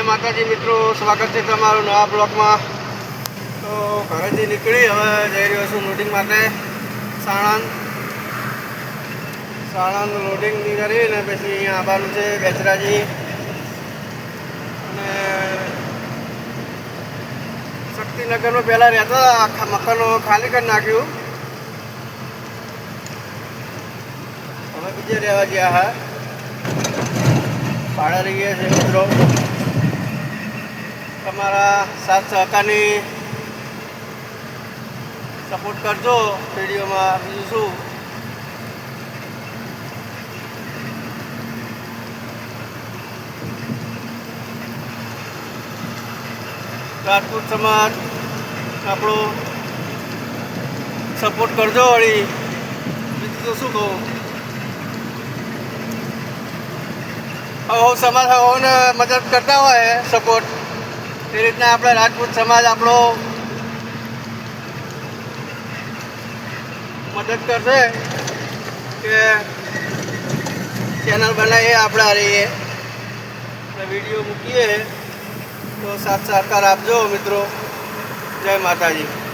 માતાજી મિત્રો, સ્વાગત છે તમારું નવા બ્લોગમાં. તો ઘરેથી નીકળી હવે જઈ રહ્યો છું લોડિંગ માટે સાણંદ લોડિંગ કરીને પછી અહીંયા આવવાનું છે બેચરાજી અને શક્તિનગરમાં પહેલાં રહેતા આખા મકાનો ખાલી કરી નાખ્યું, હવે બીજે રહેવા ગયા હા, ભાડા લઈ ગયા છે મિત્રો. તમારા સાથ સહકારની સપોર્ટ કરજો વિડીયોમાં. બીજું શું, રાજપૂત સમાજ આપણો સપોર્ટ કરજો વળી. બીજું તો શું કહું, સમાજ હોને મદદ કરતા હોય સપોર્ટ, એ રીતના આપણે રાજપૂત સમાજ આપણો મદદ કરશે કે ચેનલ બનાવીએ આપણે રહીએ, વિડીયો મૂકીએ તો સાથ સહકાર આપજો મિત્રો. જય માતાજી.